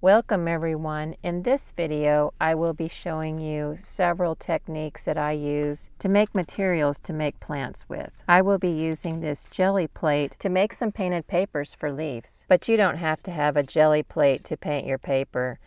Welcome everyone. In this video, I will be showing you several techniques that I use to make materials to make plants with. I will be using this jelly plate to make some painted papers for leaves. But you don't have to have a jelly plate to paint your paper.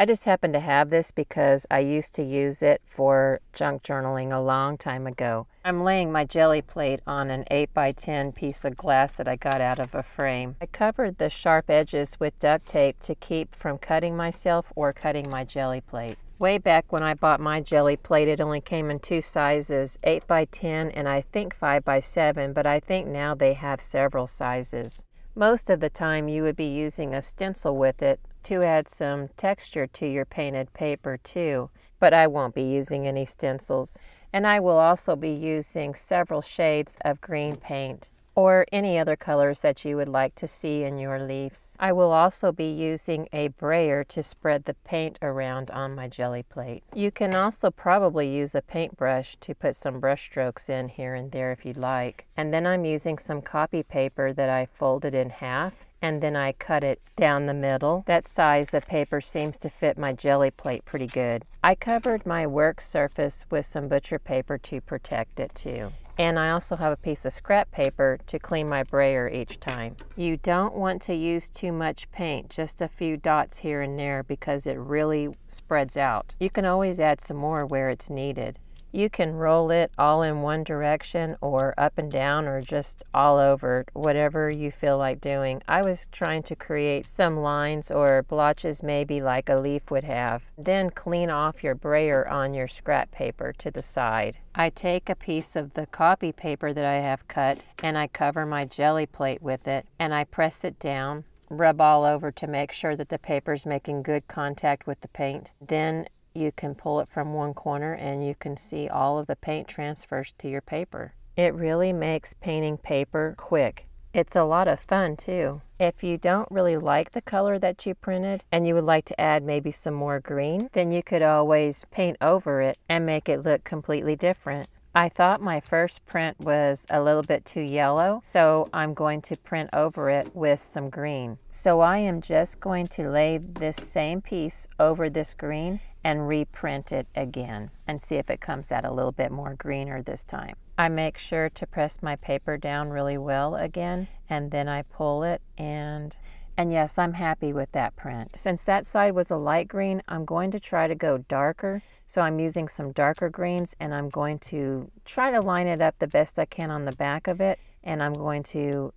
I just happen to have this because I used to use it for junk journaling a long time ago. I'm laying my jelly plate on an 8x10 piece of glass that I got out of a frame. I covered the sharp edges with duct tape to keep from cutting myself or cutting my jelly plate. Way back when I bought my jelly plate, it only came in two sizes, 8x10 and I think 5x7, but I think now they have several sizes. Most of the time you would be using a stencil with it to add some texture to your painted paper too, but I won't be using any stencils. And I will also be using several shades of green paint or any other colors that you would like to see in your leaves. I will also be using a brayer to spread the paint around on my jelly plate. You can also probably use a paintbrush to put some brush strokes in here and there if you'd like. And then I'm using some copy paper that I folded in half, and then I cut it down the middle. That size of paper seems to fit my jelly plate pretty good. I covered my work surface with some butcher paper to protect it too. And I also have a piece of scrap paper to clean my brayer each time. You don't want to use too much paint, just a few dots here and there because it really spreads out. You can always add some more where it's needed. You can roll it all in one direction or up and down or just all over, whatever you feel like doing. I was trying to create some lines or blotches maybe like a leaf would have. Then clean off your brayer on your scrap paper to the side. I take a piece of the copy paper that I have cut and I cover my jelly plate with it and I press it down, rub all over to make sure that the paper's making good contact with the paint. Then you can pull it from one corner and you can see all of the paint transfers to your paper. It really makes painting paper quick. It's a lot of fun too. If you don't really like the color that you printed and you would like to add maybe some more green, then you could always paint over it and make it look completely different. I thought my first print was a little bit too yellow, so I'm going to print over it with some green. So I am just going to lay this same piece over this green and reprint it again and see if it comes out a little bit more greener this time. I make sure to press my paper down really well again, and then I pull it and yes, I'm happy with that print. Since that side was a light green, I'm going to try to go darker. So I'm using some darker greens and I'm going to try to line it up the best I can on the back of it. And I'm going to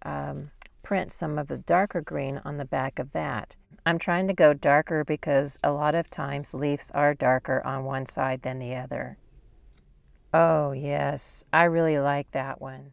print some of the darker green on the back of that. I'm trying to go darker because a lot of times leaves are darker on one side than the other. Oh yes, I really like that one.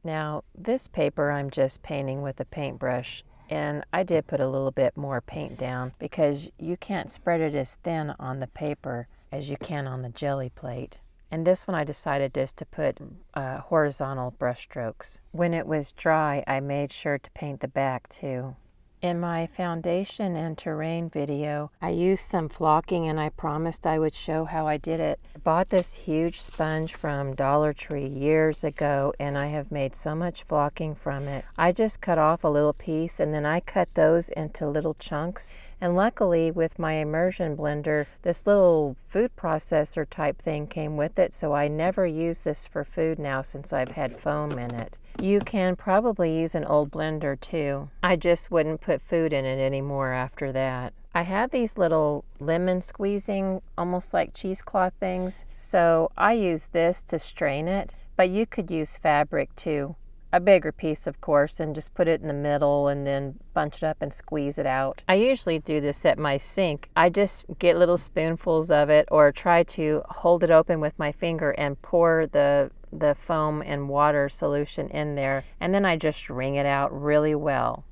Now this paper I'm just painting with a paintbrush, and I did put a little bit more paint down because you can't spread it as thin on the paper as you can on the jelly plate. And this one I decided just to put horizontal brush strokes. When it was dry, I made sure to paint the back too. In my foundation and terrain video, I used some flocking and I promised I would show how I did it. I bought this huge sponge from Dollar Tree years ago and I have made so much flocking from it. I just cut off a little piece and then I cut those into little chunks. And luckily with my immersion blender, this little food processor type thing came with it, so I never use this for food now since I've had foam in it. You can probably use an old blender too. I just wouldn't put food in it anymore after that. I have these little lemon squeezing, almost like cheesecloth things, so I use this to strain it. but you could use fabric too. A bigger piece, of course, and just put it in the middle and then bunch it up and squeeze it out. I usually do this at my sink. I just get little spoonfuls of it or try to hold it open with my finger and pour the foam and water solution in there, and then I just wring it out really well.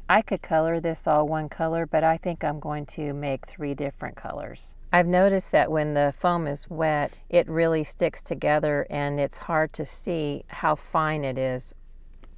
I could color this all one color, but I think I'm going to make 3 different colors. I've noticed that when the foam is wet, it really sticks together and it's hard to see how fine it is.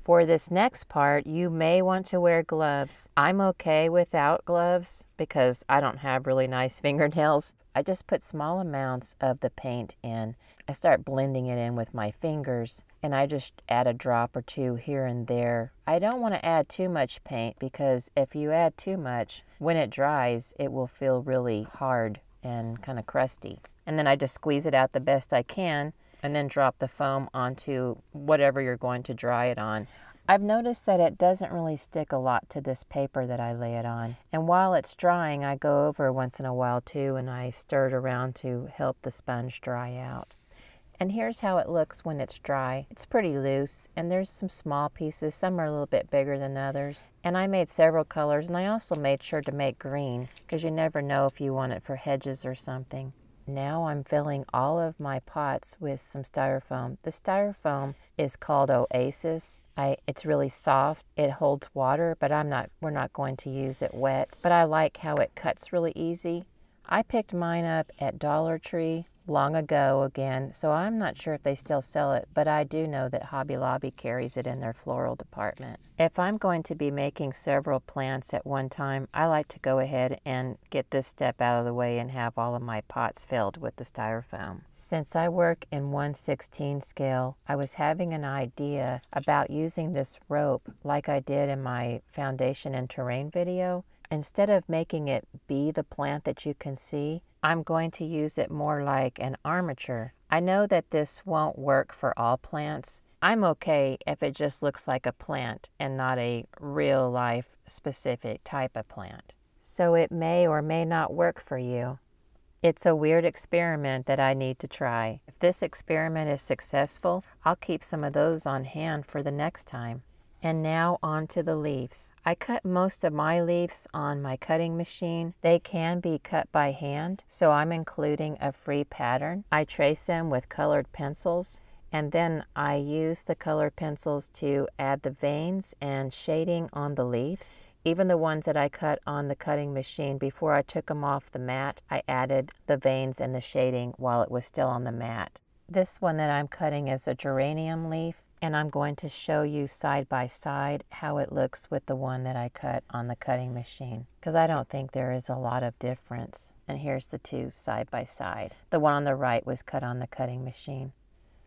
For this next part, you may want to wear gloves. I'm okay without gloves because I don't have really nice fingernails. I just put small amounts of the paint in. I start blending it in with my fingers, and I just add a drop or 2 here and there. I don't want to add too much paint because if you add too much, when it dries, it will feel really hard and kind of crusty. And then I just squeeze it out the best I can, and then drop the foam onto whatever you're going to dry it on. I've noticed that it doesn't really stick a lot to this paper that I lay it on. And while it's drying, I go over once in a while too, and I stir it around to help the sponge dry out. And here's how it looks when it's dry. It's pretty loose, and there's some small pieces. Some are a little bit bigger than others. And I made several colors, and I also made sure to make green, because you never know if you want it for hedges or something. Now I'm filling all of my pots with some styrofoam. The styrofoam is called Oasis. It's really soft. It holds water, but we're not going to use it wet. But I like how it cuts really easy. I picked mine up at Dollar Tree long ago again, so I'm not sure if they still sell it, but I do know that Hobby Lobby carries it in their floral department. If I'm going to be making several plants at one time, I like to go ahead and get this step out of the way and have all of my pots filled with the styrofoam. Since I work in 1/16 scale, I was having an idea about using this rope like I did in my foundation and terrain video. Instead of making it be the plant that you can see, I'm going to use it more like an armature. I know that this won't work for all plants. I'm okay if it just looks like a plant and not a real life specific type of plant. So it may or may not work for you. It's a weird experiment that I need to try. If this experiment is successful, I'll keep some of those on hand for the next time. And now on to the leaves. I cut most of my leaves on my cutting machine. They can be cut by hand, so I'm including a free pattern. I trace them with colored pencils, and then I use the colored pencils to add the veins and shading on the leaves. Even the ones that I cut on the cutting machine, before I took them off the mat, I added the veins and the shading while it was still on the mat. This one that I'm cutting is a geranium leaf, and I'm going to show you side by side how it looks with the one that I cut on the cutting machine, because I don't think there is a lot of difference. And here's the 2 side by side. The one on the right was cut on the cutting machine.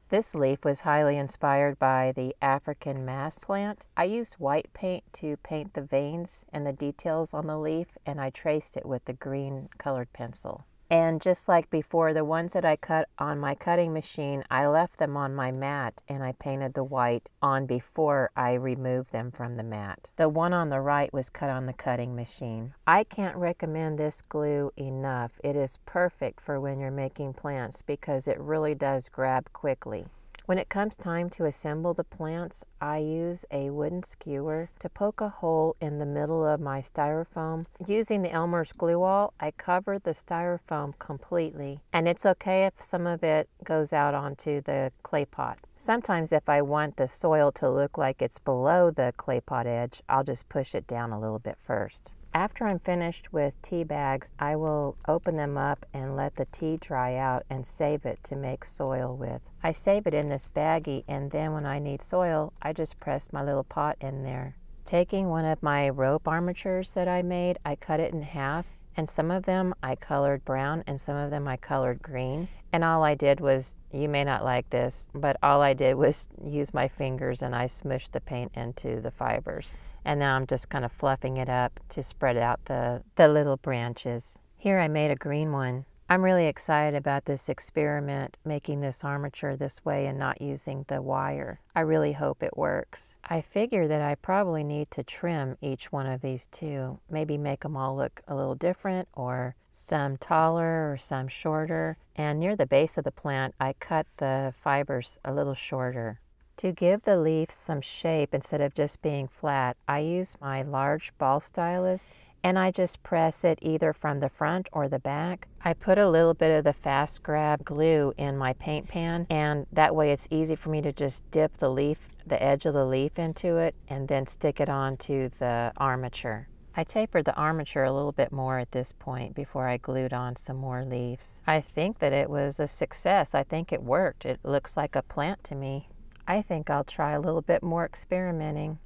This leaf was highly inspired by the African mass plant. I used white paint to paint the veins and the details on the leaf, and I traced it with the green colored pencil. And just like before, the ones that I cut on my cutting machine, I left them on my mat and I painted the white on before I removed them from the mat. The one on the right was cut on the cutting machine. I can't recommend this glue enough. It is perfect for when you're making plants because it really does grab quickly. When it comes time to assemble the plants, I use a wooden skewer to poke a hole in the middle of my styrofoam. Using the Elmers glue wall, I covered the styrofoam completely, and it's okay if some of it goes out onto the clay pot. Sometimes if I want the soil to look like it's below the clay pot edge, I'll just push it down a little bit first. After I'm finished with tea bags, I will open them up and let the tea dry out and save it to make soil with. I save it in this baggie, and then when I need soil, I just press my little pot in there. Taking one of my rope armatures that I made, I cut it in half, and some of them I colored brown and some of them I colored green. And all I did was, you may not like this, but all I did was use my fingers and I smushed the paint into the fibers. And now I'm just kind of fluffing it up to spread out the little branches. Here I made a green one. I'm really excited about this experiment, making this armature this way and not using the wire. I really hope it works. I figure that I probably need to trim each one of these too. Maybe make them all look a little different or some taller or some shorter, and near the base of the plant I cut the fibers a little shorter. To give the leaves some shape instead of just being flat, I use my large ball stylus and I just press it either from the front or the back. I put a little bit of the fast grab glue in my paint pan, and that way it's easy for me to just dip the leaf, the edge of the leaf into it, and then stick it onto the armature. I tapered the armature a little bit more at this point before I glued on some more leaves. I think that it was a success. I think it worked. It looks like a plant to me. I think I'll try a little bit more experimenting.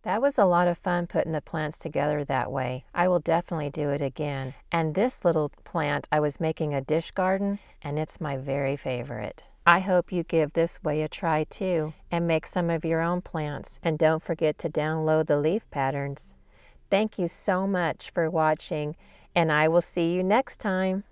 That was a lot of fun putting the plants together that way. I will definitely do it again. And this little plant, I was making a dish garden, and it's my very favorite. I hope you give this way a try too, and make some of your own plants. And don't forget to download the leaf patterns. Thank you so much for watching, and I will see you next time.